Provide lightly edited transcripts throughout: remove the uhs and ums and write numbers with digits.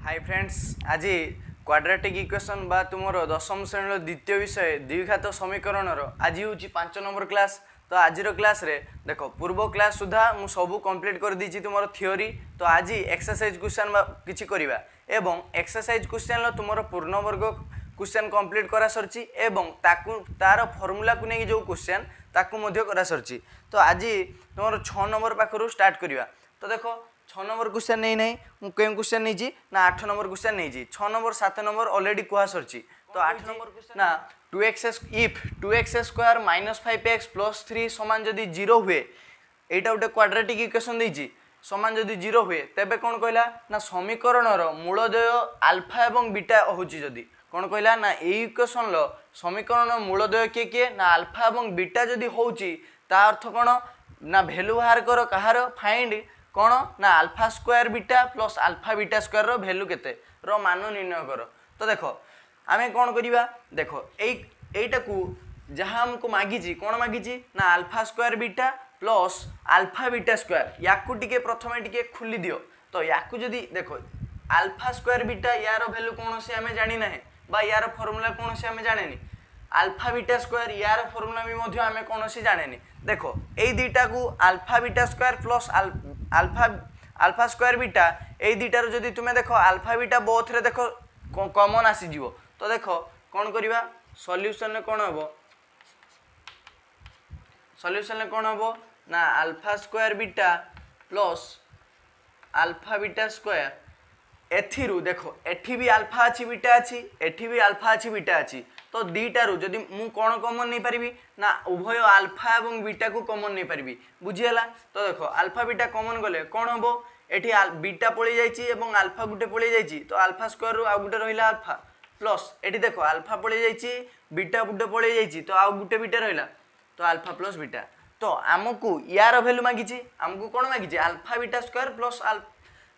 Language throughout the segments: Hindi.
हाय फ्रेंड्स, आज क्वाड्रेटिक इक्वेशन बा तुमर दशम श्रेणी द्वितीय विषय द्विघात समीकरण आज हूँ 5 नंबर क्लास। तो आज क्लास रे देखो पूर्व क्लास सुधा मु सब कंप्लीट कर दी तुम थियोरी। तो आज एक्सरसाइज क्वेश्चन किछि करिबा एवं एक्सरसाइज क्वेश्चन तुमर पूर्ण वर्ग क्वेश्चन कंप्लीट करा सरछि एवं ताकू तार फॉर्मूला को नहीं जो क्वेश्चन ताकू मध्य करा सरछि। तो आज तुमर 6 नंबर पाखरु स्टार्ट करिबा। तो देखो 6 नंबर क्वेश्चन नहीं नहीं मु केम क्वेश्चन नहीं ना 8 नंबर क्वेश्चन नहीं 6 नंबर 7 नंबर ऑलरेडी कुआ सरछि। तो 8 नंबर क्वेश्चन ना 2x if 2x square minus 5x plus 3 समान जदि 0 हुए एटा गोटे क्वाड्रेटिक इक्वेशन देछि समान जदि 0 हुए तेबे कोन कहला ना समीकरण रो मूलद्वय अल्फा एवं बीटा होछि। जदि कोन कहला ना ए इक्वेशन लो समीकरण मूलद्वय के ना अल्फा एवं बीटा जदि होछि ता अर्थ कोन ना वैल्यू बाहर करो कहार फाइंड कौन ना alpha square beta plus alpha beta square रो वैल्यू केते रो मान निर्णय करो। तो देखो आमे कौन करिबा देखो एटा को जहाँ हमको मागिची कौन मागिची ना alpha square beta plus alpha beta square याकू टिके प्रथमे टिके खुली दियो। तो याकू जदि देखो अल्फा स्क्वायर बीटा यार वैल्यू कौन से आमे जानी ना बा यार फॉर्मूला कौन से आमे जाने नी अल्फा बीटा स्क्वायर यार फॉर्मूला भी मध्य आमे कौन से जाने नी। देखो ए दुईटा को alpha beta square plus alpha square beta ए दुईटार जदि तुम्हें देखो अल्फा बीटा बोथ रे देखो कॉमन आसी जीवो। तो देखो कौन करिबा सॉल्यूशन में कौन हम सॉल्यूशन में कौन हम ना alpha square beta plus alpha beta square एथिरु देखो एठी भी अल्फा अच्छी बीटा अच्छी एठी भी अल्फा अच्छी बीटा अच्छी। तो दीटारू जदि मु कौन कॉमन नहीं पारिबी ना उभय अल्फा एवं बीटा को कॉमन नहीं पारिबी बुझीगला। तो देखो अल्फा बीटा कॉमन गले कौन हम एठी बीटा पड़ी जाइछि एवं अल्फा गुटे पड़ी जाइछि। तो अल्फा स्क्वायर रु आ गुटे रहिला अल्फा प्लस एठी देखो अल्फा पड़ी जाइछि बीटा गुटे पड़ी जाइछि तो आ गुटे बीटा रहिला तो अल्फा प्लस बीटा। तो आमको यार वैल्यू मागिछि आमको कौन मागिछि alpha beta square plus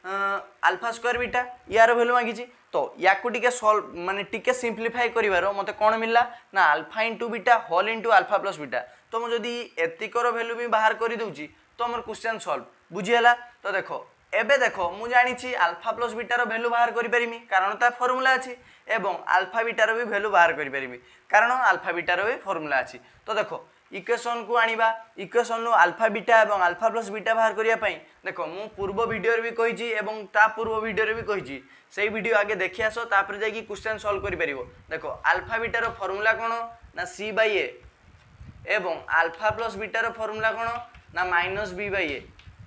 alpha square beta यार वैल्यू मागिछि। तो याकू टिके सॉल्व माने टिके सिंप्लीफाई करिवारो मते कोन मिलला ना alpha into beta whole into alpha plus beta. तो मु जदी एतिकर वैल्यू भी बाहर करि दउची तो हमर क्वेश्चन सॉल्व बुझियला। तो देखो एबे देखो मु जानि छी अल्फा प्लस बीटा रो वैल्यू बाहर करि परिमी कारण ता फार्मूला अछि एवं अल्फा बीटा रो भी वैल्यू बाहर करि परिमी कारण अल्फा बीटा रो भी फार्मूला अछि। तो देखो इक्वेशन को आनिबा इक्वेशन नु अल्फा बीटा एवं अल्फा प्लस बीटा बाहर करिया पई देखो मु पूर्व वीडियो रे भी कहिची एवं ता पूर्व वीडियो रे भी कहिची सेही वीडियो आगे देखि आसो तापर जाई कि क्वेश्चन सॉल्व करि परिबो। देखो अल्फा बीटा रो फार्मूला कोन ना c बाय a एवं अल्फा प्लस बीटा रो फार्मूला कोन ना माइनस b बाय a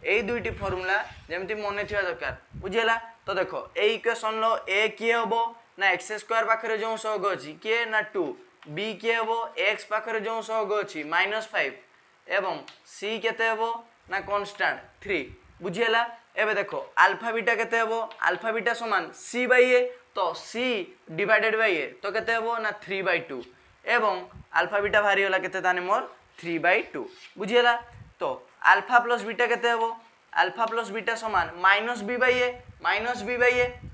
एई दुईटी फार्मूला जेमति मने थिया दरकार बुझियला। तो देखो ए इक्वेशन लो a किए होबो ना x स्क्वायर पाखरे जो सहग अछि के ना 2 b के हेबो x पाखरे जो सहग अछि -5 एवं c केते हेबो ना कांस्टेंट 3 बुझियला। एबे देखो अल्फा बीटा केते हेबो अल्फा बीटा समान c बाय a तो c डिवाइडेड बाय a तो केते हेबो ना 3/2 एवं अल्फा बीटा भारी होला केते ताने मोर 3/2 बुझियला। तो अल्फा प्लस बीटा केते हेबो अल्फा प्लस बीटा समान -b बाय a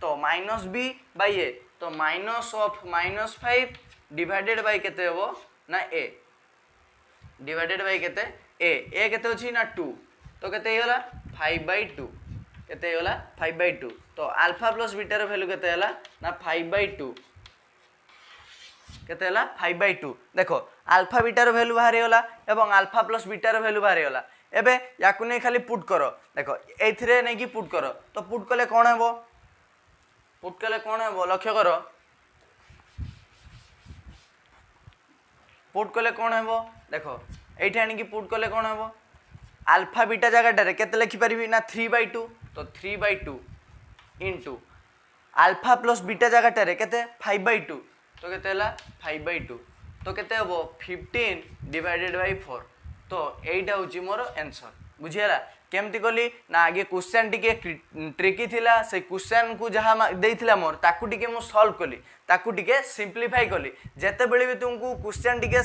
तो -b बाय a तो माइनस ऑफ -5 डिवाइडेड बाय केते हेबो ना a डिवाइडेड बाय केते a केते अछि ना 2 तो केते होला 5/2 केते होला 5/2। तो अल्फा प्लस बीटा रो वैल्यू केते होला ना 5/2 केते होला 5/2। देखो अल्फा बीटा रो वैल्यू बाहर होला एवं अल्फा प्लस बीटा रो वैल्यू बाहर होला। एबे याकू नै खाली पुट करो देखो एथिरे नै कि पुट करो तो पुट कले कोन हेबो पुट कले कोन हेबो लक्ष्य करो पुट कले कौन हेबो देखो एठी आनी कि पुट कले कौन हेबो अल्फा बीटा जगह केते लिखि परिबी ना 3/2 तो 3/2 इनटू अल्फा प्लस बीटा जगह केते 5/2 तो केते होला 5/2 तो केते हेबो 15 डिवाइडेड बाय 4 तो एटा होची मोर आंसर बुझियला। केमती कली ना आगे क्वेश्चन टिके ट्रिकी थिला से क्वेश्चन को जहाँ देइथिला मोर ताकू टिके मु सॉल्व कली ताकू टिके सिंप्लीफाई कली जेते बेले भी तुमको क्वेश्चन टिके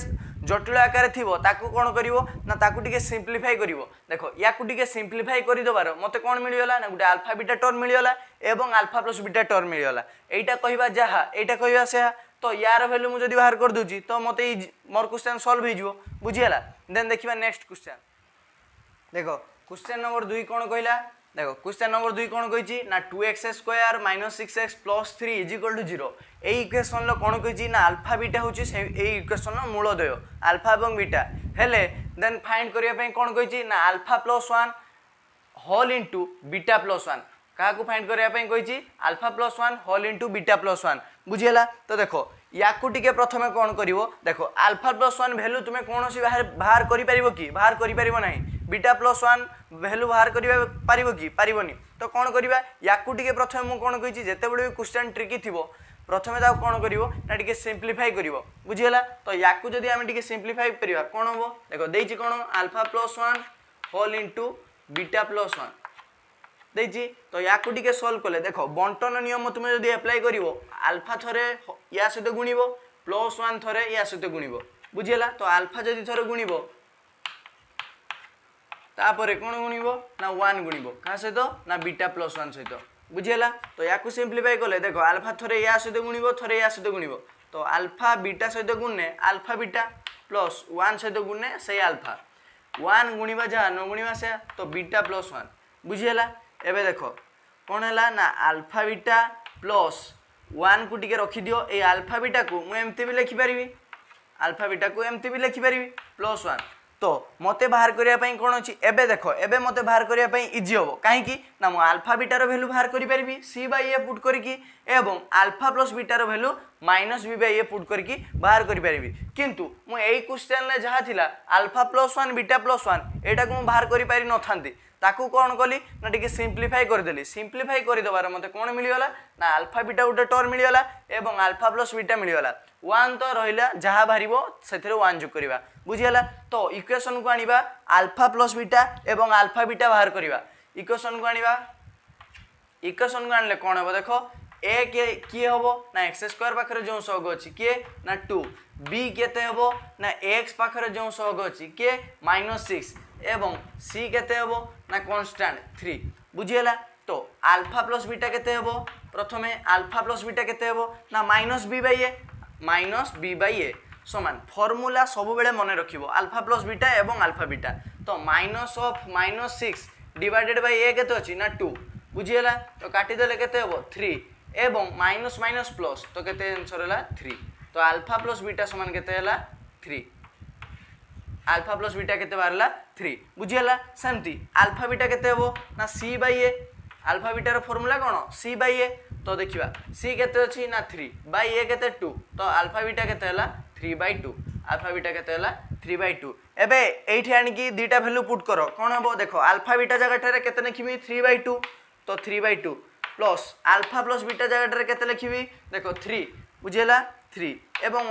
जटिल आकार थिबो ताकू कोन करिवो ना ताकू टिके सिंप्लीफाई करिवो। देखो याकू टिके सिंप्लीफाई करि दोबार मते कोन मिलियला ना गुटे अल्फा बीटा टर्म मिलियला एवं अल्फा प्लस बीटा टर्म मिलियला एटा कहिबा जहा एटा कहिबा से तो यार वैल्यू मु जदी बाहर कर दोची तो मते मोर क्वेश्चन सॉल्व हो जिवो बुझियला। देन देखिबा नेक्स्ट क्वेश्चन देखो क्वेश्चन नंबर 2 कौन कहला देखो क्वेश्चन नंबर 2 कौन कही ना 2x² - 6x + 3 = 0 এই ইকুয়েশন লো কোন কইছি না আলফা বিটা হচ্ছে এই ইকুয়েশন র মূলদয় আলফা এবং বিটা হেলে দেন ফাইন্ড করিয়া পই কোন কইছি না আলফা + 1 হোল ইনটু বিটা + 1 কাহাকু ফাইন্ড করিয়া পই কইছি আলফা + 1 হোল ইনটু বিটা + 1 বুঝিলা তো দেখো ইয়াকু টিকে প্রথমে কোন করিবো দেখো আলফা + 1 ভ্যালু তুমি কোনসি বাহার করি পারিবো কি বাহার করি পারিবো নাই বিটা + 1 ভ্যালু বাহার করিবা পারিবো কি পারিবনি তো কোন করিবা ইয়াকু টিকে প্রথমে মু কোন কইছি যেতেবেলে क्वेश्चन ट्रिकी थिबो प्रथमे ताको कोन करिवो ना टिके सिंप्लीफाई करिवो बुझियला तो याकू जदी आमे टिके सिंप्लीफाई करिवा कोन होबो देखो देइछि कोन अल्फा + 1 होल इनटू बीटा + 1 देइछि तो याकू टिके सॉल्व करले देखो बंटन नियम तुमे जदी अप्लाई करिवो अल्फा थरे या सहित गुणिबो +1 थरे या सहित गुणिबो बुझियला तो अल्फा जदी थरे गुणिबो तापरे कोन गुणिबो ना 1 गुणिबो का सहित ना बीटा + 1 सहित बुझियला तो याकू सिंप्लीफाई करले देखो अल्फा थरे या सहित गुणिबो थरे या सहित गुणिबो तो अल्फा बीटा सहित गुणने अल्फा बीटा प्लस 1 सहित गुणने से अल्फा 1 गुणिबा जा न गुणिबा से तो बीटा + 1 बुझियला एबे देखो कोन हैला ना अल्फा बीटा प्लस 1 को टिके रखि दियो ए अल्फा बीटा को मु एमती भी लिखि परिबी अल्फा बीटा को एमती भी लिखि परिबी +1 तो मते बाहर करिया पई कोन अछि एबे देखो एबे मते बाहर करिया पई इजी होबो काहे कि ना मु अल्फा बीटा रो वैल्यू बाहर करि परिबी c/a पुट करिकि एवं अल्फा प्लस बीटा रो वैल्यू -b/a पुट करिकि बाहर करि परिबी किंतु मु एई क्वेश्चन ले जहा थिला अल्फा + 1 बीटा + 1 एटा को मु बाहर करि पारि न थांती ताकू कौन कली ना टिके सिंप्लीफाई कर देली सिंप्लीफाई कर देबार मते कोन मिलिगला ना अल्फा बीटा उटे टर्म मिलिगला एवं अल्फा प्लस बीटा मिलिगला 1 तो रहिला जहा बारिबो सेथिरे 1 जोग करिवा बुझियला तो इक्वेशन को आनिबा अल्फा प्लस बीटा एवं अल्फा बीटा बाहर करिवा इक्वेशन को आनिबा इक्वेशन को आनले कोन होबो देखो ए के की होबो ना x² पाखरे जो सहग अछि के ना 2 b केते होबो ना x पाखरे जो सहग अछि के -6 एवं c केते होबो ना कांस्टेंट 3 बुझियला तो अल्फा प्लस बीटा केते होबो प्रथमे अल्फा प्लस बीटा केते होबो ना -b/a समान फॉर्मूला सब बेले मन रखिबो अल्फा प्लस बीटा एवं अल्फा बीटा तो -6 डिवाइडेड बाय a केते अछि ना 2 बुझियला तो काटी देले केते होबो 3 एवं माइनस माइनस प्लस तो केते आंसर हला 3 तो अल्फा प्लस बीटा समान केते हला 3 अल्फा प्लस बीटा केते बारला 3 बुझियला सेमती अल्फा बीटा केते होबो ना c/a अल्फा बीटा रो फार्मूला कोन c/a तो देखिबा c केते अछि ना 3 बाय a केते 2 तो अल्फा बीटा केते हला 3/2 अल्फा बीटा केते हला 3/2 एबे एठी आनी की दीटा वैल्यू पुट करो कोन हबो देखो अल्फा बीटा जगह ठारे केते लिखिबी 3/2 तो 3/2 प्लस अल्फा प्लस बीटा जगह ठारे केते लिखिबी देखो 3 बुझियला 3 एवं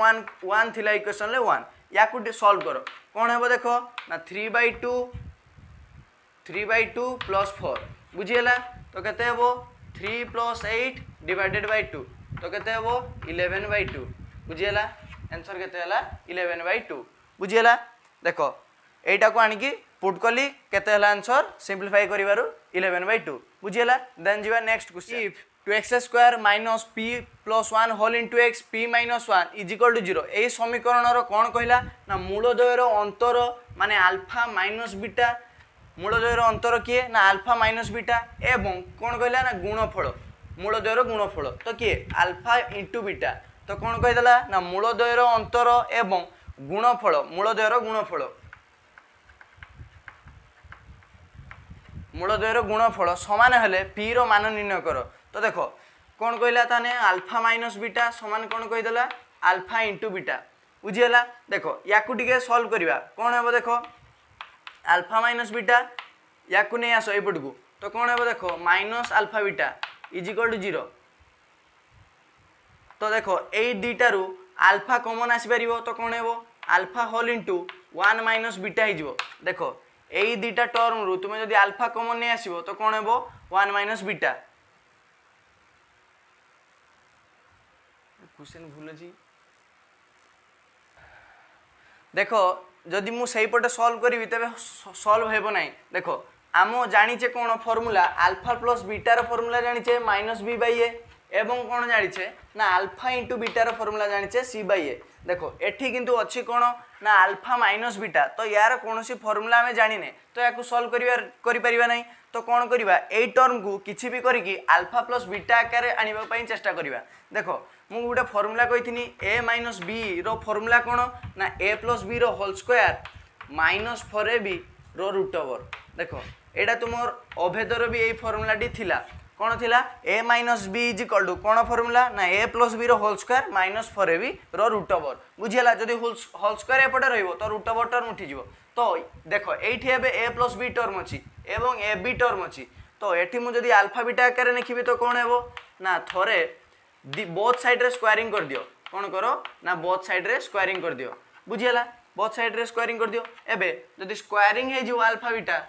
1 थिला इक्वेशन ले 1 याकू सॉल्व करो कोन हेबो देखो ना 3/2 प्लस 4 बुझियला तो केते हेबो 3 + 8 डिवाइडेड बाय 2 तो केते हेबो 11/2 बुझियला आंसर केते हला 11/2 बुझियला देखो एटा को आनी की पुट कली केते हला आंसर सिंप्लीफाई करिवारु 11/2 बुझियला देन जीवा next question if 2x² - p + 1 whole into x p - 1 = 0 ए समीकरण रो कोन कहला ना मूलद्वय रो अंतर माने अल्फा माइनस बीटा मूलद्वय रो अंतर किए ना अल्फा माइनस बीटा एवं कोन कहला ना गुणफल मूलद्वय रो गुणफल तो किए अल्फा इनटू बीटा तो कोन कहि देला ना मूलद्वय रो अंतर एवं गुणफल मूलद्वय रो गुणफल मूलद्वय रो गुणफल समान हेले p रो मान निर्णय करो तो देखो कौन कहला ताने अल्फा माइनस बीटा समान कौन कहीदेला अल्फा इंटू बीटा बुझीगला देखो याकू टिके सॉल्व करिवा कौन हेबो देखो अल्फा माइनस बीटा याकू नहीं आसो एपट को तो कौन हेबो देखो माइनस अल्फा बीटा = 0 तो देखो ए दुईटा रु अल्फा कॉमन आसी परिबो तो कौन हेबो alpha whole into 1 minus beta हिजबो देखो एई दुईटा टर्म रु तुमे जदी अल्फा कॉमन नहीं आसीबो तो कौन हेबो 1 माइनस बीटा क्वेश्चन भूल जी देखो जदि मु सही पटे सॉल्व करी तबे सॉल्व हेबो नाही देखो आमो जानिचे कोन फार्मूला अल्फा प्लस बीटा रो फार्मूला जानिचे -b/a एवं कौन जानिछे ना अल्फा इंटू बीटार फॉर्मूला जानिछे सी बाई ए। देखो एठी किंतु अच्छी कौन ना अल्फा माइनस बीटा, तो यार कौन सी फॉर्मूला आम जानिने तो या सॉल्व करिवा नहीं। तो कौन करिवा एई टर्म को किछि भी करिकी अल्फा प्लस बीटा आकार आनिबा पई चेष्टा करिवा। देखो मु गोटे फॉर्मूला कहिथिनी ए माइनस बी रो फॉर्मूला कौन ना ए प्लस बी रो होल स्क्वायर माइनस 4ab रो रूट ओवर। देखो एटा तुमर अभेदर भी यही फॉर्मूलाटी थिला कौन थिला a minus b is equal to कौन फॉर्मूला ना ए प्लस बी रो होल स्क्वायर माइनस 4ab रो रूट ओवर। बुझीला जदि होल स्क्वायर एपटे रहिबो तो रूट ओवर टर्म उठी जिवो। तो देखो एठी एबे ए प्लस बी टर्म अछि एवं ए बी टर्म अछि, तो एठी मु जदि अल्फा बीटा आकार लिखिबे तो कौन हेबो ना थोरे बोथ साइड रे स्क्वायरिंग कर दियो। कौन करो ना बोथ साइड रे स्क्वायरिंग कर दियो। बुझीला बोथ साइड रे स्क्वायरिंग कर दियो। एबे जदि स्क्वायरिंग हे जिवो alpha beta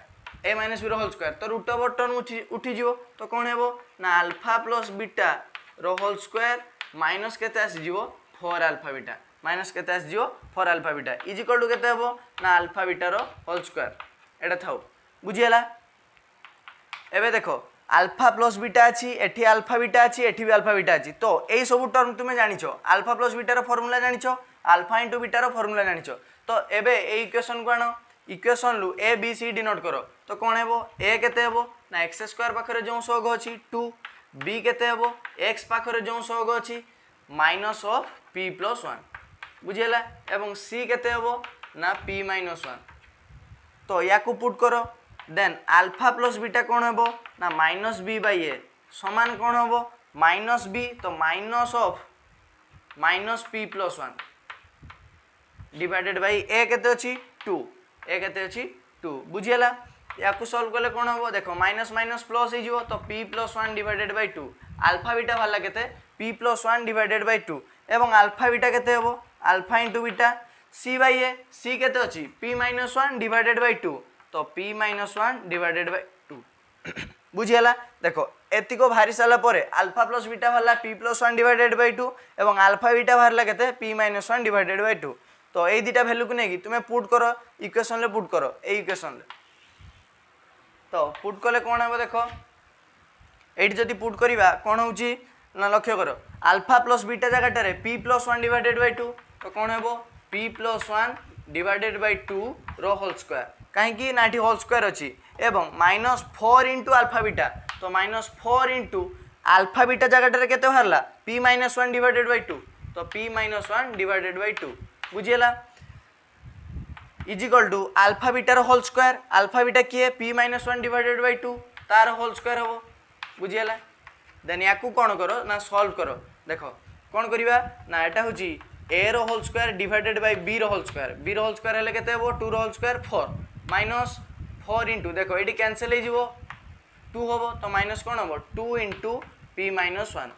a minus b रो होल स्क्वायर तो रूट ओवर टर्म उठी जिवो। तो कौन हेबो ना अल्फा प्लस बीटा रो होल स्क्वायर माइनस केते आसी जिवो 4 अल्फा बीटा माइनस केते आसी जिवो 4 alpha beta is equal to केते हेबो ना अल्फा बीटा रो होल स्क्वायर। एटा थाउ बुझियला। एबे देखो अल्फा प्लस बीटा अछि एठी अल्फा बीटा अछि एठी भी अल्फा बीटा अछि, तो एई सब टर्म तुमे जानिछो अल्फा प्लस बीटा रो फार्मूला जानिछो अल्फा इंटू बीटा रो फार्मूला जानिछो। तो एबे ए इक्वेशन को आनो इक्वेशन लु ए बी सी डिनोट करो। तो कौन हेबो ए केते हेबो ना एक्स स्क्वायर पाखरे जो सग अछि 2 बी केते हेबो एक्स पाखरे जो सग अछि माइनस ऑफ पी प्लस 1 बुझियला एवं सी केते हेबो ना पी माइनस 1। तो याकू पुट करो देन अल्फा प्लस बीटा कौन हेबो ना माइनस बी बाई ए समान कौन हेबो माइनस बी तो minus of minus p plus 1 divided by a केते अछि 2 ए केते अछि 2 बुझियला। याकू सॉल्व करले कौन हेबो देखो माइनस माइनस प्लस हे जिवो तो p plus 1 divided by 2 alpha beta वाला केते p प्लस 1 डिवाइडेड बाई 2 एवं अल्फा बीटा केते हेबो alpha into beta c by A c केते अछि p माइनस 1 डिवाइडेड बाई 2 तो p माइनस 1 डिवाइडेड बाई 2 बुझियला। देखो एतिको भारी साला परे अल्फा प्लस बीटा वाला p प्लस 1 डिवाइडेड बाई 2 एवं अल्फा बीटा वाला केते p माइनस 1 डिवाइडेड बाई 2। तो एई दिटा वैल्यू को नेकी तुमे पुट करो इक्वेशन ले पुट करो ए इक्वेशन ले। तो पुट कले कौन हे देखो ये जदि पुट करवा कौन हो ना लक्ष्य कर अल्फा प्लस बीटा जगह पी प्लस 1 डिवाइडेड बाई 2 तो कौन हे पी प्लस 1 डिवाइडेड बाई 2 रो होल स्क्वायर कहीं ना होल स्क्वायर अच्छी एवं माइनस 4 इंटू अल्फा बीटा तो माइनस 4 इंटू अल्फा बीटा जगह के बाहर पी माइनस 1 डिवाइडेड बाई 2 तो पी माइनस 1 डिवाइडेड बाई 2 बुझीला इज इक्वल टू अल्फा बीटार होल स्क्वायर अल्फा बीटा किए पी माइनस 1 डिवाइडेड बाई 2 तार होल स्क्वायर हम बुझीगला। देन या कौन करो ना सॉल्व करो देखो कौन करवा ना एटा हूँ ए रो whole square divided by b रो होल स्क्वायर बी रो होल स्क्वायर हेले केते हेबो 2 रो होल स्क्वायर 4 माइनस 4 इंटू देखो ये कैंसिल हो जिवो 2 होबो तो माइनस कौन हम 2 into p minus 1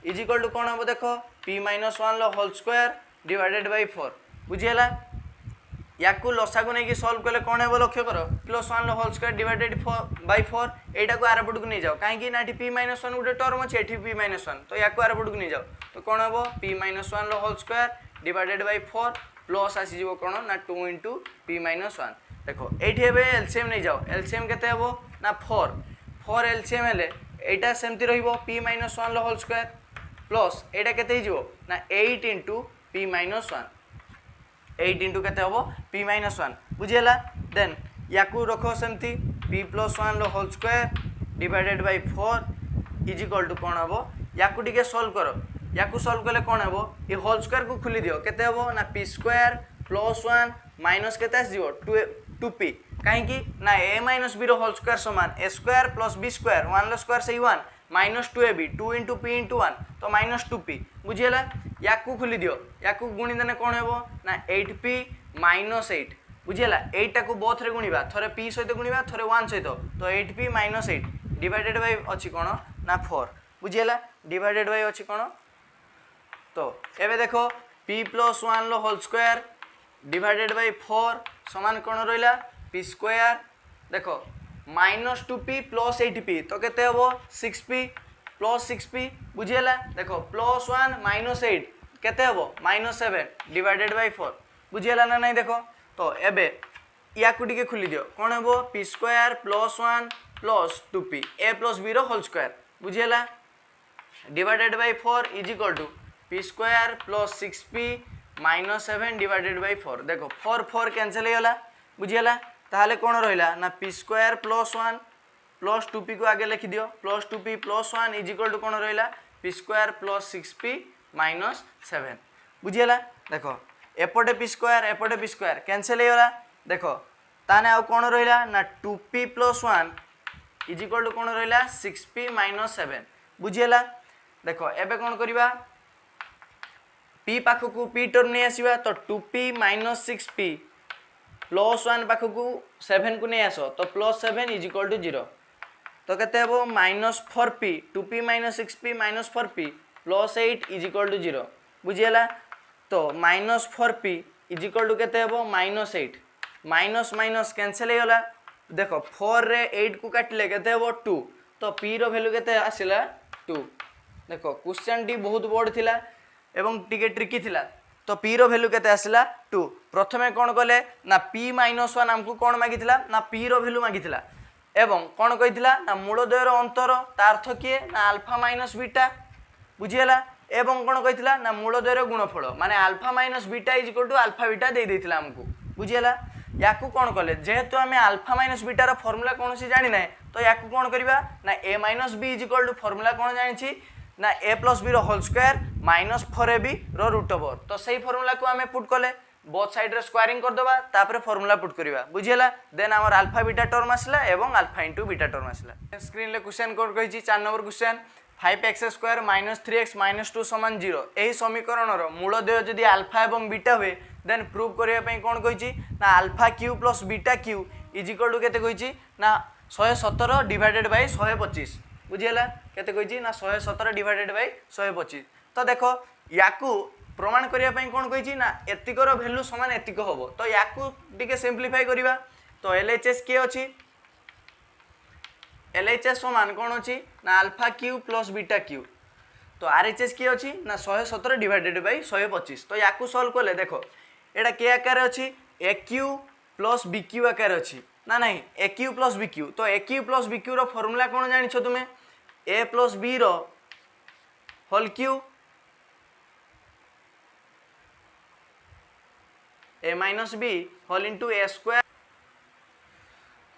is equal to कौन हम देखो पी माइनस 1 रो होल स्क्वायर डिवाइडेड बाई 4 बुझीगला। या लसागु नहीं कि सॉल्व कले कौन है लक्ष्य कर plus 1 whole square divided by 4 एटा को आरपट को नहीं जाओ कहीं ना पी माइनस 1 गोटे टर्म अच्छे ये पी माइनस 1 तो या आरपट को नहीं जाओ तो कौन हम p minus 1 whole square divided by 4 plus आसीज कौन ना 2 इंटू पी माइनस 1 देखो ये एलसीएम नहीं जाओ एलसीएम केते हेबो ना 4 एलसीएम हेले एटा सेमती रहिबो p minus 1 whole square plus एटा केते हिजो ना 8 इंटू पी माइनस 1 8 इंटू केते होबो p माइनस 1 बुझीला। देन याकू रखो सेमती p plus 1 whole square divided by 4 is equal to कौन होबो याकू टिके सॉल्व करो याकू सॉल्व कले कौन होबो ये होल स्क्वायर को खुली दियो केते होबो ना p स्क्वायर प्लस 1 माइनस केते आसीबो 2p कहीं ना a माइनस b रो होल स्क्वायर समान a square plus b square 1 लो स्क्वायर से 1 minus 2ab 2 into p into 1 तो माइनस 2p बुझीला। याकू खुली दियो याकू गुणी देने कौन हेबो ना 8p माइनस 8 बुझीला 8 को बोथ रे गुणीबा थरे p सहित गुणीबा थरे 1 सहित तो 8p माइनस 8 डिवाइडेड बाई अछि कोन ना 4 बुझीला डिवाइडेड बाई अछि कोन तो एबे देखो p प्लस 1 लो होल स्क्वायर डिवाइडेड बाई 4 समान कोन रहिला p स्क्वायर देखो माइनस 2p प्लस 8p तो केते हेबो 6p प्लस 6p बुझीला देखो प्लस 1 माइनस 8 केते हेबो माइनस 7 डिवाइडेड बाई 4 बुझीला ना नहीं देखो तो एबे या को टिके खुली दियो कोन हेबो p square plus 1 plus 2p a plus b रो होल स्क्वायर बुझीला divided by 4 is equal to p square plus 6p minus 7 divided by 4 देखो 4 4 कैंसिल होगा बुझीगला ताहले कौन रहा ना P square plus 1 plus 2p को आगे लिखि दियो plus 2p plus 1 is equal to कौन रहा p square plus 6p minus 7 बुझीगला देखो एपटे पी स्क्वायर कैंसिल होगा देखो ताने आउ कौन रहा ना 2p plus 1 is equal to कौन रहा 6p माइनस 7 बुझीगला देखो एबे कौन करवा p पाखक p टर्म नहीं आसवा तो 2p माइनस 6p प्लस 1 पाखक 7 को नहीं आस तो प्लस 7 इज इक्वल टू 0 तो केते हेबो minus 4p 2p minus 6p minus 4p plus 8 is equal to 0 बुझीगला तो minus 4p is equal to केते हेबो माइनस 8 माइनस माइनस कैंसिल होगा देखो 4 रे 8 को काटिले केते हेबो 2 तो p रो वैल्यू केते आसिला 2 देखो क्वेश्चन टी बहुत बड़ थिला एवं टिके ट्रिकी थिला तो p रो वैल्यू केते आसिला 2 प्रथमे कोन कले ना p माइनस 1 हमको कोन मागिथिला ना p रो वैल्यू मागिथिला एवं कोन कहिथिला ना मूलद्वय रो अंतर ता अर्थ किए ना अल्फा माइनस बीटा बुझियला एवं कोन कहिथिला ना मूलद्वय रो गुणफल माने alpha minus beta is equal to alpha beta दे देथिला हमको बुझियला याकू कोन कले जेहेतु आमे अल्फा माइनस बीटा रो फार्मूला कोनसी जानि नै तो याकू कोन करबा ना a minus b is equal to formula कोन जानि छी ना a प्लस b रो होल स्क्वायर माइनस 4ab रो रूट ओवर तो सही फार्मूला को आमे पुट कले बोथ साइड रे स्क्वायरिंग कर दबा तापर फार्मूला पुट करबा बुझियला देन हमर अल्फा बीटा टर्म आसला एवं अल्फा इनटू बीटा टर्म आसला स्क्रीन ले क्वेश्चन कोड कहि छी 4 number question 5x² minus 3x minus 2 समान 0 एही समीकरण रो मूलद्वय जदि अल्फा एवं बीटा हुए देन प्रूव करिया पई कोन कहि छी ना alpha cube plus beta cube is equal to केते कहि छी ना 117 डिवाइडेड बाय 125 बुझियला केते कहि छी ना 117 डिवाइडेड बाय 125 तो देखो याकू प्रमाण करिया पई कोन कहि छी ना एतिकर वैल्यू समान एतिक होबो तो याकू टिके सिंपलीफाई करिवा तो एलएचएस के अछि एलएचएस समान कोन अछि ना alpha cube plus beta Q तो आरएचएस के अछि ना 117 डिवाइडेड बाय 125 तो याकू सॉल्व करले देखो एटा के आकार अछि एक्यू प्लस बीक्यू आकार अछि ना नहीं एक्यू प्लस बीक्यू तो एक्यू प्लस बीक्यू रो फार्मूला कोन जानि छ तुमे a प्लस b रो whole cube a minus b whole into a square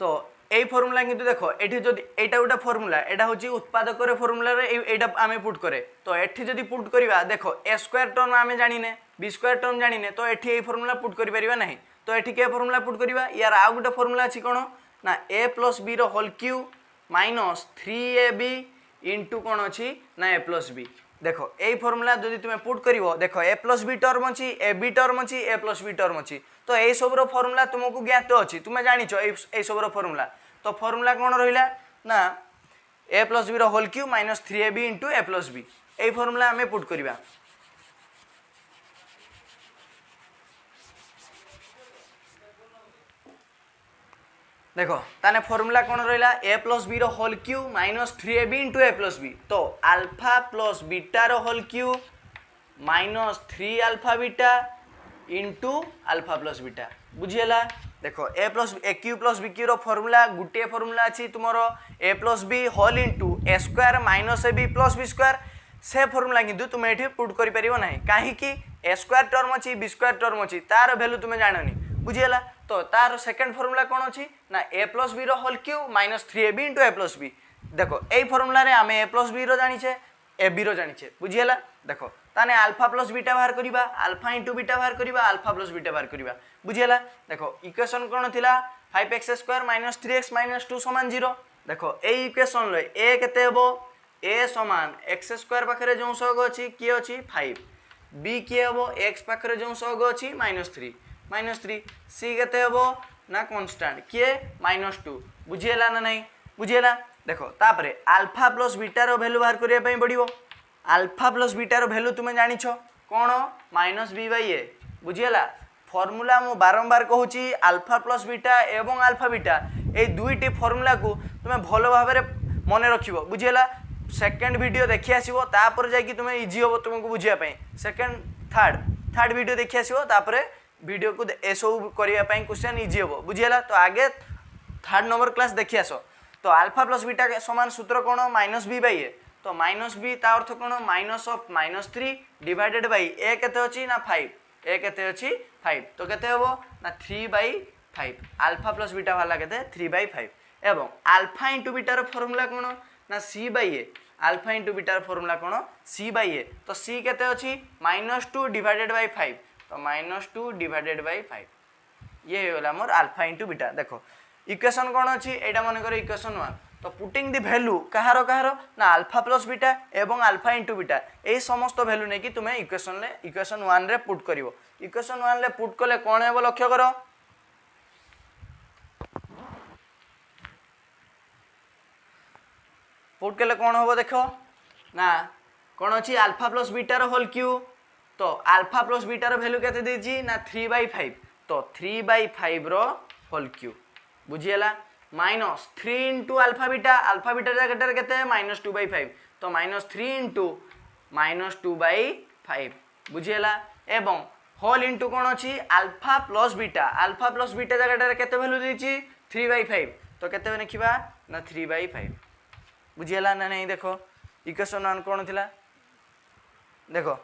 तो এই ফর্মুলা কিন্তু দেখো এটি যদি এইটা ওটা ফর্মুলা এটা হচ্ছে উৎপাদকের ফর্মুলারে এইটা আমি পুট করে তো এটি যদি পুট করিবা দেখো a স্কয়ার টার্ম আমি জানি না b স্কয়ার টার্ম জানি না তো এটি এই ফর্মুলা পুট করি পারিবা নাই তো এটি কে ফর্মুলা পুট করিবা ইয়ার আউ গোটা ফর্মুলা আছে কোন না a + b रो whole cube minus 3ab into कोन अछि ना a + b देखो এই ফর্মুলা যদি তুমি পুট করিবো দেখো a + b टर्म अछि ab टर्म अछि a + b टर्म अछि तो এই সবর ফর্মুলা तुमको ज्ञात अछि তুমি জানিছো এই সবর ফর্মুলা तो फॉर्मूला कौन रहा ना a + b रो whole cube minus 3ab into a + b यही फॉर्मूला आम पुट करवा देखो ताने फॉर्मूला कौन रहा a + b रो whole cube minus 3ab into a + b तो अल्फा प्लस बीटा रो whole cube minus 3 alpha beta into alpha plus beta बुझीगला देखो a प्लस b रो फॉर्मूला गुटे फॉर्मूला अछि तुमरो a + b whole into a square minus ab plus b square से फॉर्मूला किंतु तुम एठी पुट करि परिबो नाही काहे कि a स्क्वायर टर्म अछि b स्क्वायर टर्म अछि तार वैल्यू तुमे जाननी बुझियला तो तार सेकंड फॉर्मूला कोन अछि ना a + b रो whole cube minus 3ab into a + b देखो एई फॉर्मूला रे हमें a + b रो जानि छे ab रो जानि छे बुझियला देखो ताने अल्फा प्लस बीटा बाहर करिबा अल्फा इंटू बीटा बाहर करिबा अल्फा प्लस बीटा बाहर करिबा बुझियला देखो इक्वेशन कोन थिला 5x² माइनस 3x माइनस 2 समान 0 देखो एई इक्वेशन ले a केते हेबो a समान x² पाखरे जो सहग अछि की अछि 5 b की हेबो x पाखरे जो सहग अछि -3 c केते हेबो ना कांस्टेंट की -2 बुझियला ना नहीं बुझियला देखो तापरे अल्फा प्लस बीटा रो वैल्यू बाहर करिया पई पड़िबो अल्फा प्लस बीटा रो वैल्यू तुमे जानि छो कोन -b/a बुझियला फॉर्मूला मु बारंबार कहूची अल्फा प्लस बीटा एवं अल्फा बीटा ए दुईटी फॉर्मूला को तुमे भलो भाबरे मने रखिबो बुझियला सेकंड वीडियो देखि आसीबो तापर जाय कि तुमे इजी होबो तुमको बुझिया पई सेकंड थर्ड वीडियो देखि आसीबो तापर वीडियो को एसो करिया पई क्वेश्चन इजी होबो बुझियला तो आगे थर्ड नंबर क्लास देखि आसो तो अल्फा प्लस बीटा के समान सूत्र कोन -b/a तो तो माइनस बी ता अर्थ कौन minus of -3 divided by a केते अछि ना 5 ए केते अछि 5 तो केते हबो ना 3/5 अल्फा प्लस बीटा वाला केते 3/5 एवं अल्फा इंटू बीटार फॉर्मूला कौन ना c/a अल्फा इंटू बीटार फॉर्मूला कौन c/a तो c केते अछि -2 डिवाइडेड बाई 5 तो -2 डिवाइडेड बाई 5 ये होला मोर अल्फा इंटू बीटा देखो इक्वेशन कौन अच्छी एटा मन कर इक्वेशन 1 तो पुटिंग दी वैल्यू कहार ना अल्फा प्लस बीटा एवं अल्फा इंटू बीटा यही समस्त वैल्यू नहीं कि तुम्हें इक्वेशन 1 रे पुट करिवो इक्वेशन 1 रे पुट कले कौन हेबो लक्ष्य करो पुट कले कौन हेबो देखो ना कौन अच्छी अल्फा प्लस बीटार होल क्यू तो अल्फा प्लस बीटार वैल्यू केते देछि ना 3/5 तो 3/5 रो होल क्यू बुझीला -3 इंटू अल्फा बीटा जगह केते -2/5 तो -3 इंटू -2/5 बुझीला एवं होल इंटू कौन अच्छी अल्फा प्लस बीटा जगह केते वैल्यू देछि 3/5 तो केते लिखिबा ना 3/5 बुझीला ना नहीं देखो इक्वेशन 1 कौन थिला देखो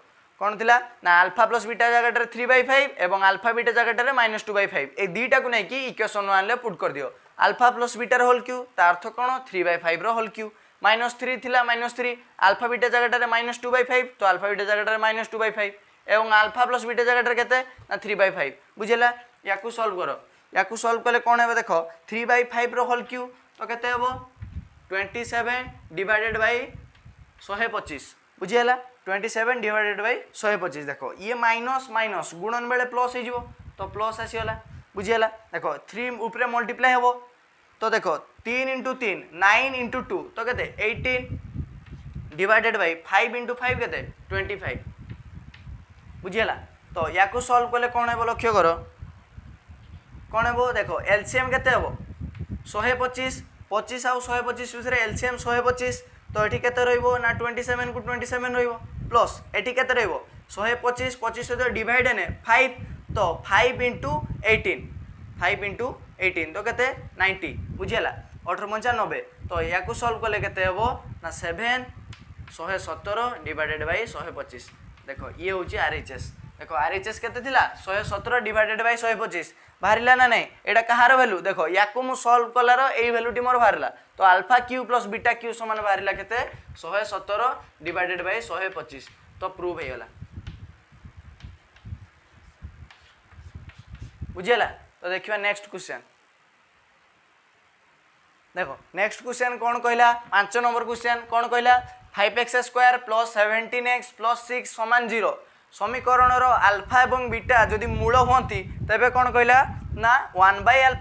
कौन थिला ना अल्फा प्लस बीटा जगह 3/5 एवं अल्फा बीटा जगह -2/5 ए दुईटा को नहीं कि इक्वेशन 1 ले पुट कर दियो अल्फा प्लस बीटार होल क्यू ता अर्थ कौन 3/5 रो होल क्यू -3 थिला -3 अल्फा बीटा जगह -2/5 तो अल्फा बीटा जगह -2/5 एवं अल्फा प्लस बीटा जगह केते ना 3/5 बुझिला याकू सॉल्व करो याकू सॉल्व कले कौन हेबो देखो 3/5 रो होल क्यू तो केते हेबो 27 डिवाइडेड बाई 125 बुझिला 27 डिवाइडेड बाई 125 देखो ये माइनस माइनस गुणन बेले प्लस हो तो प्लस आसीगला बुझीगला देखो 3 ऊपर मल्टीप्लाई हेबो तो देखो 3 इंटू 3 9 इंटू 2 तो केते 18 डिवाइडेड बाई 5 इंटू 5 केते 25 बुझीगला तो याकू सॉल्व कले कौन हेबो लक्ष्य करो कौन हेबो देखो एलसीएम केते हेबो 125 25 आउ 125 विषय एलसीएम 125 तो एठी केते रहइबो ना 27 को 27 रहइबो प्लस एठी केते रहइबो 125 25 सहित डिवाइड ने 5 तो 5 इंटू 18 तो केते 90 बुझीला 1895 तो याकू सॉल्व कले केते हेबो ना 7 117 डिवाइडेड बाई 125 देखो ये होची आरएचएस देखो आरएचएस केते थिला 117 डिवाइडेड बाई 125 बाहरिला ना नहीं एटा कहार वैल्यू देखो याकू मु सॉल्व कलार एई वैल्यू टी मोर बाहरिला तो alpha cube plus beta Q समान बाहरिला केते 117 डिवाइडेड बाई 125 तो प्रूव हे गला बुझिला तो देखिबा नेक्स्ट क्वेश्चन देखो नेक्स्ट क्वेश्चन कौन कहला 5 नंबर क्वेश्चन कौन कहला 5x² + 17x + 6 समान 0 समीकरण रो अल्फा एवं बीटा जदि मूल होती तबे कौन कहला ना 1/α²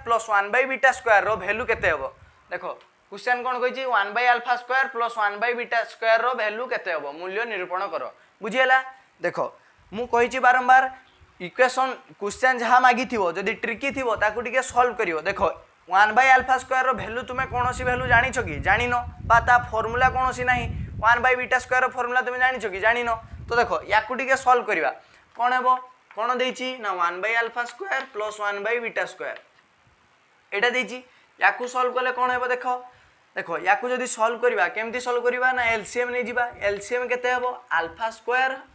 + 1/β² रो वैल्यू केते हेबो देखो क्वेश्चन कौन कहिछि 1/α² + 1/β² रो वैल्यू केते हेबो मूल्य निरूपण करो बुझिला देखो मु कहिछि बारंबार इक्वेशन क्वेश्चन जहाँ मागी थिवो जदि ट्रिकी थिवो ताकू टिके सॉल्व करियो देखो 1/α² रो वैल्यू तुमे कोनोसी वैल्यू जानि छ कि जानिनो बा ता फार्मूला कोनोसी नाही 1/β² रो फार्मूला तुमे जानि छ कि जानिनो तो देखो याकू टिके सॉल्व करिवा कोन हेबो कोन देइछि ना 1/α² + 1/β² एटा देइछि याकू सॉल्व कले कोन हेबो देखो देखो याकू जदि सॉल्व करिवा केमती सॉल्व करिवा ना एलसीएम नै जिबा एलसीएम केते हेबो α²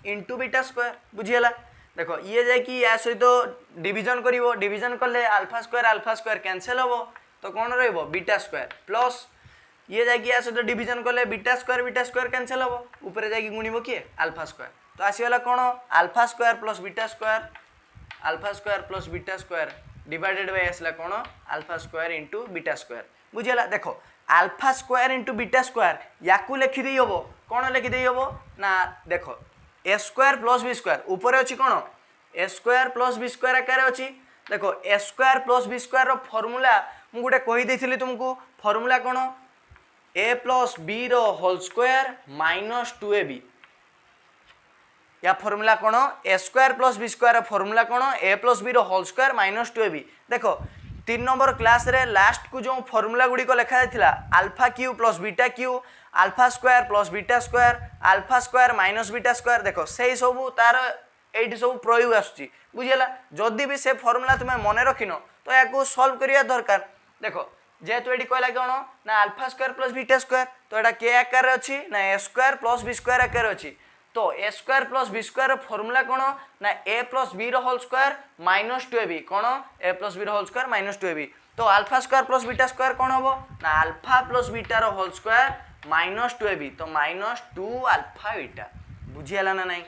* β² बुझियला देखो ये जाए कि या सहित डिवीजन करिवो डिवीजन कले α² कैंसिल होबो तो कौन रहइबो β² प्लस ये जाए कि या सहित डिवीजन कले β² कैंसिल होबो ऊपर जाए कि गुणिबो कि α² तो आसीगला कौन α² + β² डिवाइडेड बाय आसला कौन α² * β² बुझियला देखो α² * β² याकू लिखि देई होबो कौन लिखि देई होबो ना देखो a² + b² ऊपर अछि कोन a² + b² आकार अछि देखो a² + b² रो फार्मूला मु गुटे कहि देथिली तुमको फार्मूला कोन a + b रो होल स्क्वायर - 2ab या फार्मूला कोन a² + b² रो फार्मूला कोन a + b रो होल स्क्वायर - 2ab देखो 3 नंबर क्लास रे लास्ट को जो फार्मूला गुडी को लिखा जायतिला α³ + β³ α² + β² α² - β² देखो सेही सब तार एठी सब प्रयोग आसुची बुझियला जदी भी से फार्मूला तुमे मने रखिनो तो याको सॉल्व करिया दरकार देखो जेहेतु ये कहला कौन ना alpha square plus beta square तो यहाँ के आकार अच्छी ना a square plus b square आकार अच्छी तो a square plus b square formula कौन ना a plus b whole square minus 2ab कौन a plus b whole square minus 2ab तो alpha square plus beta square कौन हम ना alpha plus beta whole square minus 2ab तो माइनस 2 अल्फा बीटा बुझीगला ना नहीं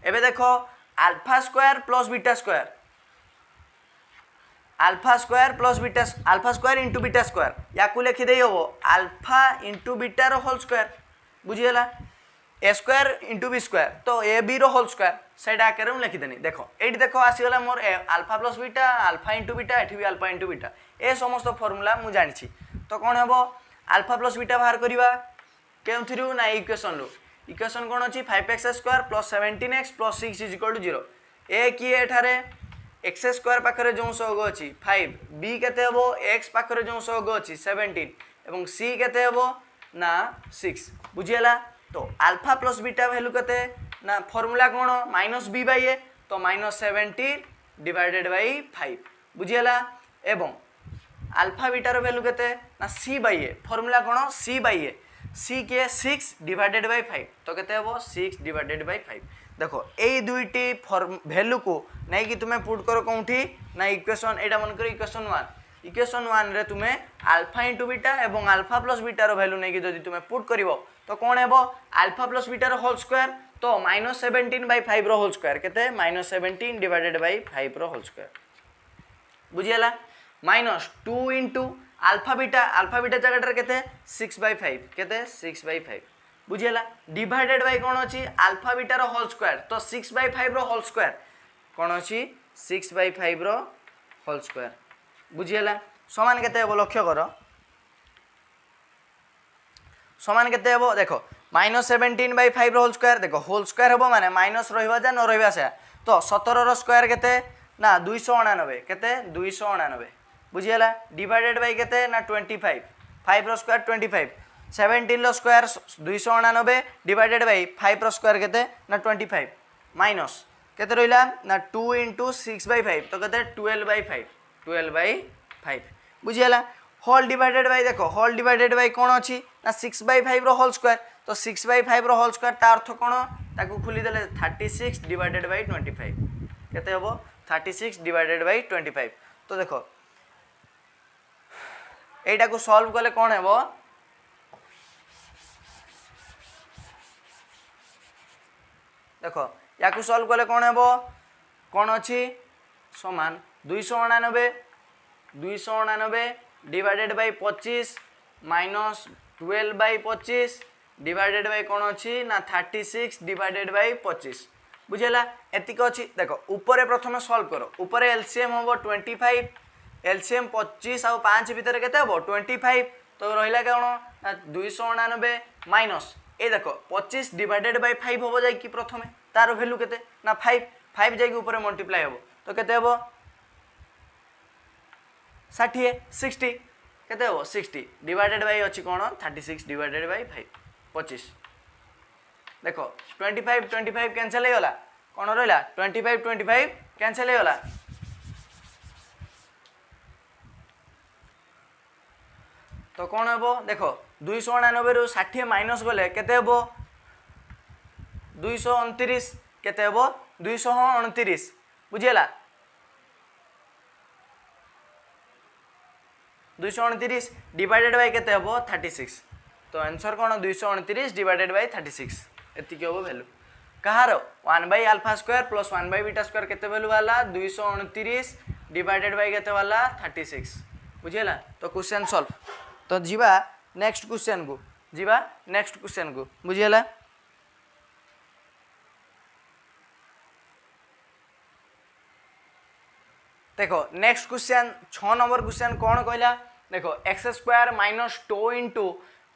एबे देखो alpha square plus beta square alpha square into beta square या लिखिदे हम alpha into beta whole square बुझीगला a square into b square तो ए बी होल स्क्वायर से आकार मुझे लिखिदेनी देखो ये देखो आसीगला मोर alpha plus beta alpha into beta ये भी अल्फा इंटू बीटा ए समस्त फॉर्मूला मुझे जानी तो कौन हम अल्फा प्लस बीटा बाहर करवा क्यों ना इक्वेशन रू इक्वेशन कौन अच्छी 5x square plus 17x plus 6 is equal to 0 ए किए एठारे एक्स स्क्वायर पाखे जो सहग अच्छी 5 बी केते हेबो एक्स पाखे जो सहग अच्छी 17 एवं सी केते हेबो ना 6 बुझीगला तो अल्फा प्लस बीटा वैल्यू केते ना फॉर्मूला कौन माइनस बी बाई ए तो माइनस 17 डिवाइडेड बाई 5 बुझीगला एवं अल्फा बीटार वैल्यू केते ना सी बाई ए फॉर्मूला कौन सी बाई ए सी के 6 डिवाइडेड बाई 5 तो केते हेबो 6 डिवाइडेड बाई 5 देखो यही दुईटी वैल्यू को नहीं कि तुम्हें पुट करो कौटी ना इक्वेशन एटा मन करो इक्वेशन 1 रे तुम्हें अल्फा इंटू बीटा एवं अल्फा प्लस बीटार वैल्यू नहीं कि जदि तुम्हें पुट करिवो तो कौन हेबो अल्फा प्लस बीटार होल स्क्वायर तो माइनस 17 बाई 5 रो होल स्क्वायर केते माइनस 17 डिवाइडेड बाई 5 रो होल स्क्वायर बुझीगला माइनस 2 इंटू अल्फा बीटा जगह केते 6 बाई 5 केते 6 बाई 5 बुझीगला डिवाइडेड बाई कौन अच्छी अल्फा बीटार होल स्क्वायर तो 6 बाई 5 रो होल स्क्वायर कौन अच्छी 6 बाई 5 रो होल स्क्वायर बुझीगला समान केते हेबो लक्ष्य कर समान केते हेबो देखो माइनस 17 बाई 5 होल स्क्वायर देखो होल स्क्वायर हेबो माने माइनस रहिबा जा न रहिबा से तो 17 रो स्क्वायर केते ना 299 केते 299 बुझीगला डिवाइडेड बाई केते ना 25 5 रो स्क्वायर 25 17 रो स्क्वायर 299 डिवाइडेड बाई 5 रो स्क्वायर केते ना 25 माइनस केते रहिला ना 2 इंटू 6 बाई 5 तो केते 12 बाई 5 बुझीगला होल डिवाइडेड बाई देखो होल डिवाइडेड बाई कौन अच्छी ना 6 बाई 5 रो होल स्क्वायर तो 6 बाई 5 रो होल स्क्वायर तार अर्थ कौन ताकू खुली देले 36 डिवाइडेड बाई 25 केते हबो 36 डिवाइडेड बाई 25 तो देखो एटा को सॉल्व कले कौन हेबो देखो या को सॉल्व कले कौन हेबो कौन अच्छी समान 299 divided by 25 minus 12 by 25 divided by कौन अच्छी ना 36 डिवाइडेड बाई 25 बुझेला एतिक अच्छी देखो ऊपर प्रथम सॉल्व करो ऊपर एलसीएम हम 25 एलसीएम 25 आउ 5 भितर केते हम 25 तो रहिला कौन ना 299 माइनस ए देखो 25 डिवाइडेड बाई 5 हम जाई कि प्रथमे तार वैल्यू केते ना 5 जाई ऊपर मल्टीप्लाई हम तो केते हम 60 केते हो 60 डिवाइडेड बाई अच्छी कौन 36 डिवाइडेड बाई 5 25 देखो 25 कैंसिल हो गला कौन रहा 25 कैंसिल हो गला तो कौन हम देखो 299 रु 60 माइनस गले केते हेबो 229 केते हेबो 229 बुझीगला 229 डिवाइडेड बाई केते हेबो 36 तो आंसर कौन 229 डिवाइडेड बाई 36 एतिक हम value Kahar 1 by alpha square plus 1 by beta square केते वैल्यू वाला 229 डिवाइडेड बाई केते वाला 36 बुझीगला तो क्वेश्चन सॉल्व तो जीवा नेक्स्ट क्वेश्चन को बुझीगला देखो नेक्स्ट क्वेश्चन 6 नंबर क्वेश्चन कौन कहला देखो x square minus 2 into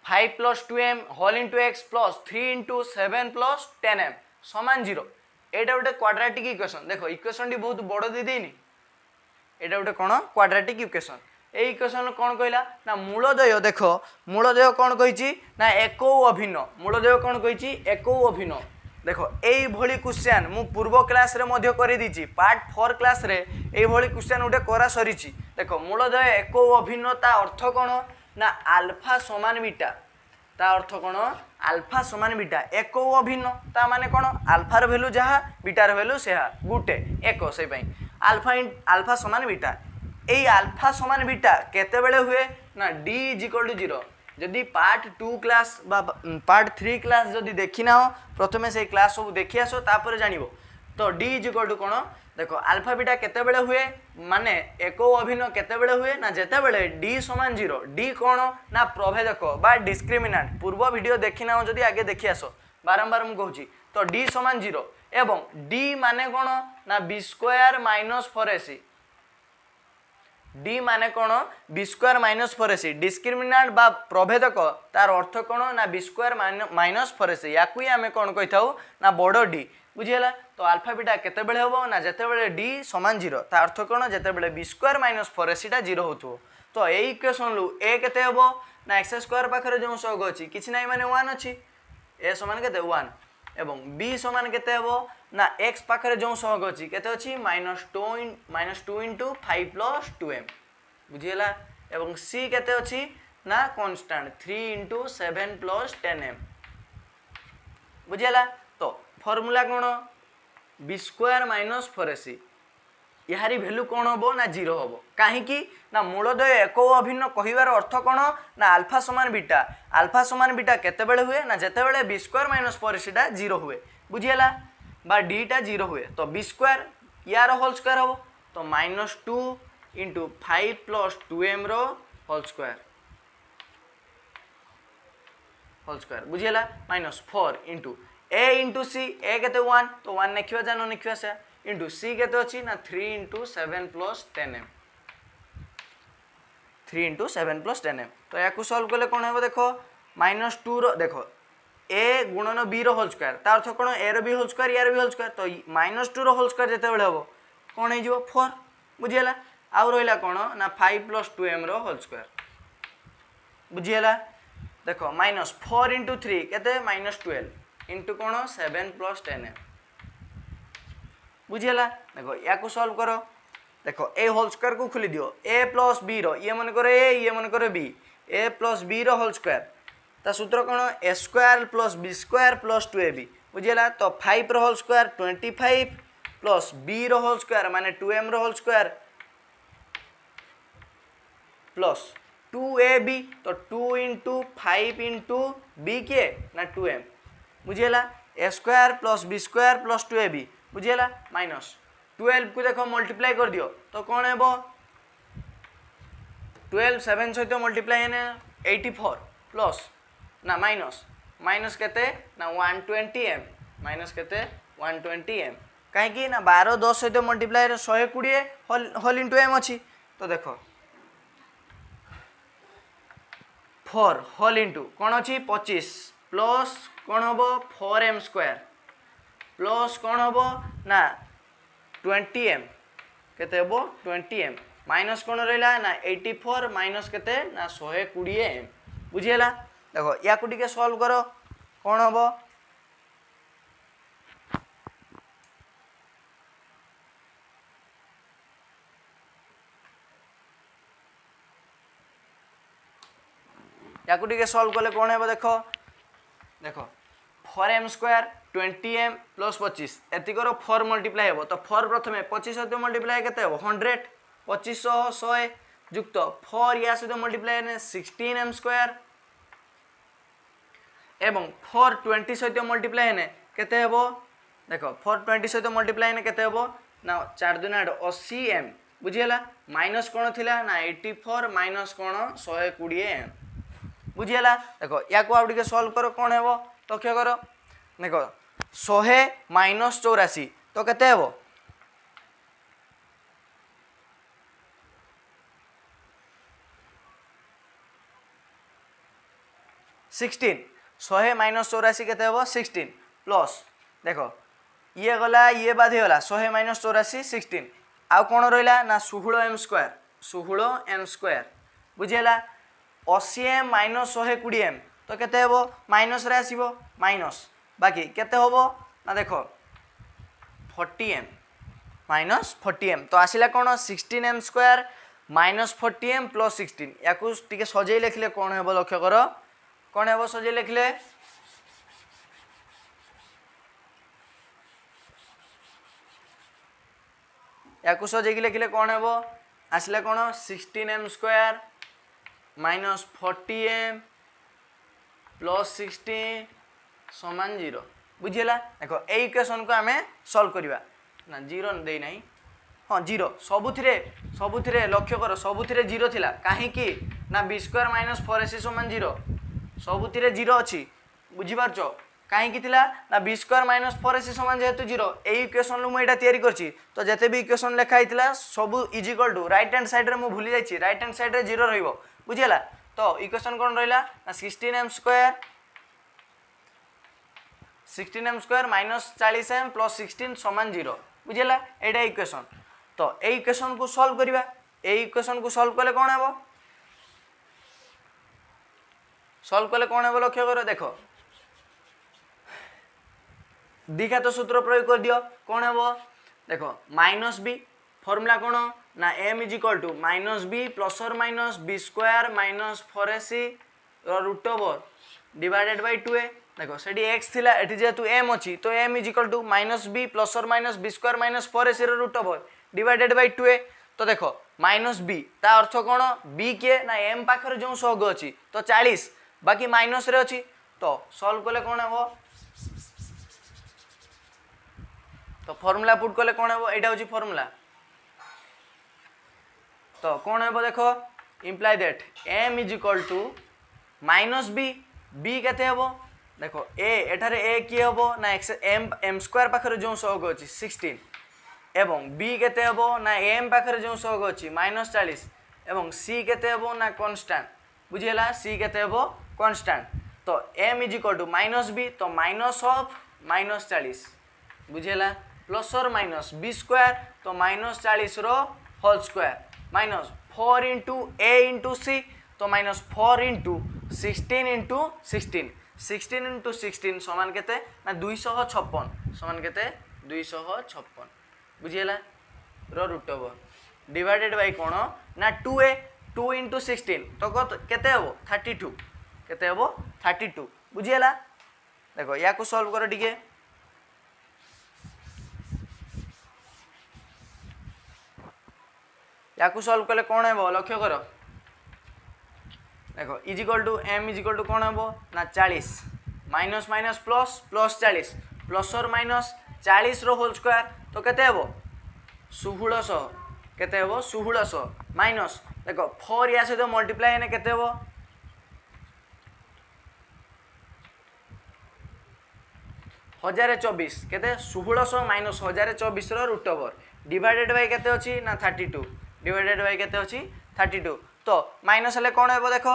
5 plus 2m whole into x plus 3 into 7 plus 10m समान 0 एटा गोटे क्वाड्रेटिक इक्वेशन देखो इक्वेशन टी बहुत बड़ दे देनी एटा गोटे कौन क्वाड्रेटिक इक्वेशन ए इक्वेशन कौन कहला ना मूलदय देखो मूलदय कौन कहिची ना एको अभिन्न मूलदय कौन कहिची एको अभिन्न देखो यही क्वेश्चन मु पूर्व क्लास रे मध्य कर दीची पार्ट 4 क्लास रे यही क्वेश्चन गोटे करा सरी। देखो मूलदय एक अभिन्न ता अर्थ कौन ना अल्फा समान बीटा ता अर्थ कौन अल्फा समान बीटा एक अभिन्न ता माने कौन अल्फार भैल्यू जहाँ बीटार भैल्यू से गुटे एक से अल्फा समान बीटा यही अल्फा समान बीटा केतेबेले हुए ना डी इज इक्वल टू 0 जदि पार्ट 2 क्लास बा पार्ट 3 क्लास जदि देखी ना हो प्रथमे से क्लास सब देखी आसो तापर जानिबो तो डी इज इक्वल टू कौन देखो अल्फा बीटा केतेबेले हुए माने एक अभिन्न केतेबेले हुए ना जेतेबेले डी समान 0 डी कौन ना प्रभेदक बा डिस्क्रिमिनेंट पूर्व वीडियो देखी ना हो जदि आगे देखी आसो बारंबार मु कहूची तो डी समान 0 एवं डी माने कौन ना B square minus 4ac D माने कौन B square minus 4ac discriminant बा प्रभेदक तार अर्थ कौन ना बी स्क्वायर माइनस 4ac याकू ही आमे कौन कहि थाउ ना बड़ डी बुझीला तो अल्फा बीटा केतेबेले होबो ना जेतेबेले डी समान 0 ता अर्थ कौन जेतेबेले बी स्क्वायर माइनस 4ac टा 0 होथो तो एई इक्वेशन लु ए केते होबो ना x स्क्वायर पाखरे जो सहग अछि किछि नै माने 1 अछि ए समान केते 1 एवं b समान केते होबो ना x पाखरे जो सहग अछि केते अछि -2 into 5 plus 2m बुझीला एवं c केते अछि ना कांस्टेंट 3 into 7 plus 10m बुझीला तो फॉर्मूला कौन बी स्क्वायर माइनस 4ac यारी वैल्यू कौन हम ना 0 हम कहीं ना मूलदय एक अभिन्न कहबार अर्थ कौन ना अल्फा समान बीटा केतेबेले हुए ना जेतेबेले बी स्क्वायर माइनस 4ac टा 0 हुए बुझीला बा डी टा 0 हुए तो बी स्क्वायर यार होल स्क्वायर हम तो -2 into 5 plus 2m रो होल स्क्वायर बुझीला -4 into a into c a केते 1 तो 1 नेखिवा जानो नेखिवा से into c केते अछि ना 3 into 7 plus 10m 3 into 7 plus 10m तो याकू सॉल्व करले कोन हेबो देखो -2 रो देखो a गुणन b रो होल स्क्वायर तार अर्थ कोन a रो b होल स्क्वायर यार b होल स्क्वायर तो -2 रो होल स्क्वायर जेते बेले हेबो कोन हे जिवो 4 बुझियला आउ रहिला कोन ना 5 plus 2m रो होल स्क्वायर बुझियला देखो -4 into 3 केते -12 into कोन 7 plus 10m बुझियला देखो याकू सॉल्व करो देखो ए होल स्क्वायर को खुली दियो a plus b रो ये मन करे a ये मन करे b a plus b रो होल स्क्वायर ता सूत्र कोन a square plus b square plus 2ab बुझियला तो 5 रो होल स्क्वायर 25 plus b रो होल स्क्वायर माने 2m रो होल स्क्वायर plus 2ab तो 2 into 5 into b के ना 2m बुझियला a square plus b square plus 2ab बुझियला -12 को देखो मल्टीप्लाई कर दियो तो कौन हेबो 12 7 सहित मल्टीप्लाई हेने 84 प्लस ना माइनस केते ना 120m माइनस केते 120m काहे कि ना 12 10 सहित मल्टीप्लाई रे 120 होल इनटू m अछि तो देखो 4 होल इनटू कोन अछि 25 प्लस कोन होबो 4m स्क्वायर प्लस कोन होबो ना 20m केते होबो 20m माइनस कोन रहला ना 84 माइनस केते ना 120m बुझियला देखो या को टिके सॉल्व करो कोन होबो या को टिके सॉल्व करले कोन हेबो देखो देखो 4m square 20m plus 25 एतिकर 4 multiply हेबो तो 4 प्रथमे 25 सहित मल्टीप्लाई केते हेबो 100 2500 100 युक्त 4 या सहित मल्टीप्लाई ने 16m स्क्वायर एवं 4 20 सहित मल्टीप्लाई ने केते हेबो देखो 4 20 सहित मल्टीप्लाई ने केते हेबो ना 4 दुना 80m बुझियला माइनस कोन थिला ना 84 माइनस कोन 120m बुझियला देखो या को आउ टिके सॉल्व करो कोन हेबो लक्ष्य करो देखो 100 माइनस 84 तो केते हेबो 16 100 माइनस 84 केते हेबो 16 प्लस देखो ये गला ये बाद हे गला 100 माइनस 84 16 आ कोन रहला ना 16m square बुझियला 80m minus 120m तो केते हेबो माइनस रे आसीबो माइनस बाकी केते होबो ना देख 40m माइनस 40m तो आसला कौन 16m square minus 40m plus 16 या टे सजे लिखले कौन हे लक्ष्य कर कौन हे सजे लिखले या सजे लिखले कौन हे आसला कौन 16m square minus 40m plus 16 समान 0 बुझीला देखो ए इक्वेशन को आम सॉल्व करवा ना 0 दे नहीं हाँ 0 सबुथिरे लक्ष्य कर सबुथिरे 0 थिला काहे कि ना बी स्क्वायर माइनस 4ac समान 0 सबुथिरे 0 अच्छी बुझीपारछ कहीं थिला ना बी स्क्वायर माइनस 4ac समान जेहेतु 0 ए इक्वेशन रु मुझे तैयारी करछि तो जते भी इक्वेशन लिखा हितला सबु is equal to right hand side रे मु भूली जाइछि राइट हैंड साइड रे 0 रहइबो बुझिला तो इक्वेशन कोन रहिला ना 16m square minus 40m plus 16 समान 0 बुझिला एटा इक्वेशन तो ए इक्वेशन को सॉल्व करिवा ए इक्वेशन को सॉल्व कले कोन हेबो सॉल्व कले कोन हेबो लक्ष्य करो देखो द्विघात सूत्र प्रयोग कर दियो कौन हेबो देखो माइनस बी फॉर्मूला कौन ना m is equal to minus b plus और minus b square minus 4ac root over divided by 2a देखो सेठी x थिला एठी जेतु m अछि तो m is equal to minus b plus और minus b square minus 4ac root over divided by 2a तो देखो माइनस बी ता अर्थ कौन b के ना m पाखरे जो सहग अछि तो 40 बाकी माइनस रे अछि तो सॉल्व कले कौन हेबो तो फॉर्मूला पुट कले कौन हेबो एटा होची फॉर्मूला तो कौन हेबो देखो imply that m is equal to minus b b केते हेबो देखो a एठारे a की हेबो ना x m स्क्वायर पाखरे जो सहग अछि 16 एवं b केते हेबो ना m पाखरे जो सहग अछि माइनस 40 एवं c केते हेबो ना कांस्टेंट बुझियला c केते हेबो कांस्टेंट तो m is equal to minus b तो माइनस ऑफ माइनस 40 बुझियला प्लस और माइनस बी स्क्वायर तो माइनस 40 रो whole square minus 4 into a into c तो माइनस 4 इंटू 16 इंटू 16 इंटू 16 समान केते ना 256 समान केते 256 बुझियला रो रूट ओवर डिवाइडेड बाय कोन ना 2a 2 इंटू 16 तो केते हेबो 32 केते हेबो 32 बुझियला देखो या को सॉल्व करो ठीक है या को सॉल्व कले कौन हेबो लक्ष्य करो देखो is equal to m is equal to कौन हेबो ना 40 minus minus plus plus 40 plus और माइनस 40 रो होल स्क्वायर तो केते हेबो 1600 केते हेबो 1600 माइनस देखो 4 या से तो मल्टीप्लाई हेने केते हेबो 1024 केते 1600 माइनस 1024 रो रूट ओवर डिवाइडेड बाय केते अछि ना 32 डिवाइडेड बाय केते अछि 32 तो माइनस हेले कोन हेबो देखो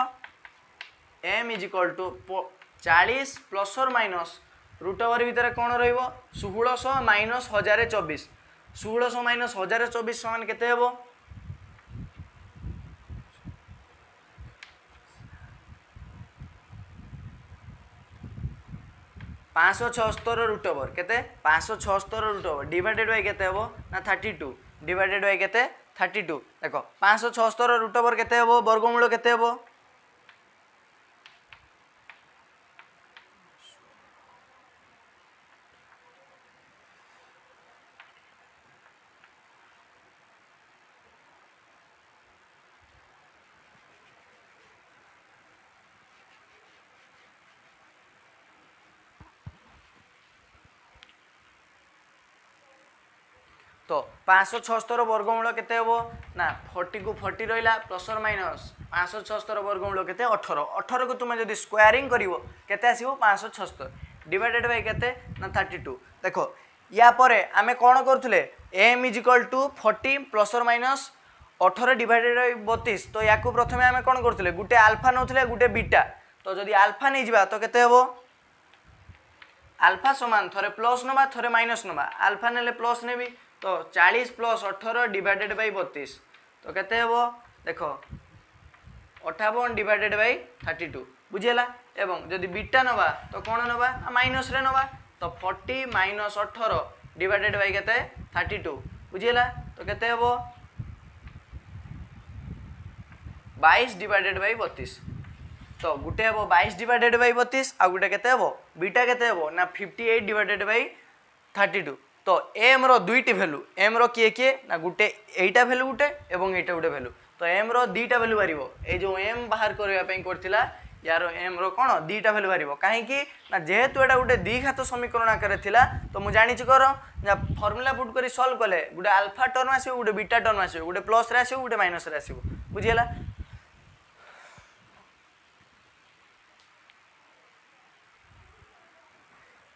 m is equal to 40 plus और माइनस रूट ओवर भीतर कोन रहइबो 1600 माइनस 1024 1600 माइनस 1024 समान केते हेबो 576 रूट ओवर केते 576 रूट ओवर डिवाइडेड बाय केते हेबो ना 32 डिवाइडेड बाय केते 32 देखो 576 रूट ओवर केते हेबो वर्गमूल केते हेबो तो 576 वर्गमूल केते हेबो ना 40 को 40 रहिला प्लस और माइनस 576 वर्गमूल केते 18 18 को तुम जदी स्क्वायरिंग करिवो केते आसीबो 576 डिवाइडेड बाय केते ना 32 देखो या परे आमे कोन करथुले m is equal to 40 plus और माइनस 18 डिवाइडेड बाय 32 तो याकू प्रथमे आमे कोन करथुले गुटे अल्फा नथुले गुटे बीटा तो जदी अल्फा नै जिबा तो केते हेबो अल्फा समान थरे प्लस नबा थरे माइनस नबा अल्फा नेले प्लस नेबी तो 40 प्लस 18 डिवाइडेड बाय 32 तो केते हेबो देखो 58 डिवाइडेड बाय 32 बुझियला एवं जदि बीटा नबा तो कोन नबा माइनस रे नबा तो 40 माइनस 18 डिवाइडेड बाय केते 32 बुझिला तो केते हबो 22 डिवाइडेड बाय 32 तो गुटे हबो 22 डिवाइडेड बाय 32 आ गुटे केते हबो बीटा केते हबो ना 58 डिवाइडेड बाय 32 तो एम रो दुईटी वैल्यू एम रो किए किए ना गुटे एटा वैल्यू गुटे एवं एटा गुटे वैल्यू तो एम रो दीटा वैल्यू बारिबो ए जो एम बाहर करबा पई करथिला यार एम रो कोन दीटा वैल्यू बारिबो काहे कि ना जेहेतु एटा गुटे द्विघात समीकरण आकार थिला तो मु जानि छि कर ना फार्मूला पुट करी सॉल्व कले गुटे अल्फा टर्म आसीबो गुटे बीटा टर्म आसीबो गुटे प्लस रे आसीबो गुटे माइनस रे आसीबो बुझियला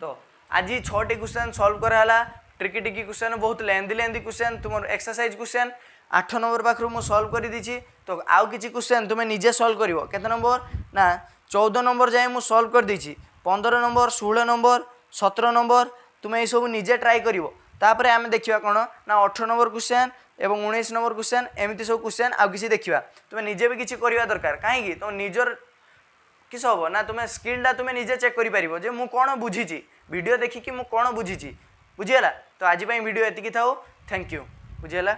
तो आज 6टी क्वेश्चन सॉल्व कराला ट्रिकी टिकी क्वेश्चन बहुत लेंदी क्वेश्चन तुम एक्सरसाइज क्वेश्चन 8 नंबर पाखरु मु सॉल्व कर दीची तो आउ किछि क्वेश्चन तुमे निजे सॉल्व करिवो केते नंबर ना 14 नंबर जाय मु सॉल्व कर दीची 15 नंबर 16 नंबर 17 नंबर तुमे ए सब निजे ट्राई करिवो तापरे आमे देखिबा कोन ना 18 नंबर क्वेश्चन एवं 19 नंबर क्वेश्चन एमिति सब क्वेश्चन आउ किछि देखिबा तुमे निजे भी किछि करिवा दरकार काहे कि तो निजर किस हम ना तुम्हें स्किलटा तुम्हें निजे चेक कर पार जे मु कौन बुझी वीडियो देखिकी मु कौन बुझी बुझीगला तो आज वीडियो एतिकी थाउ थैंक यू बुझीगला।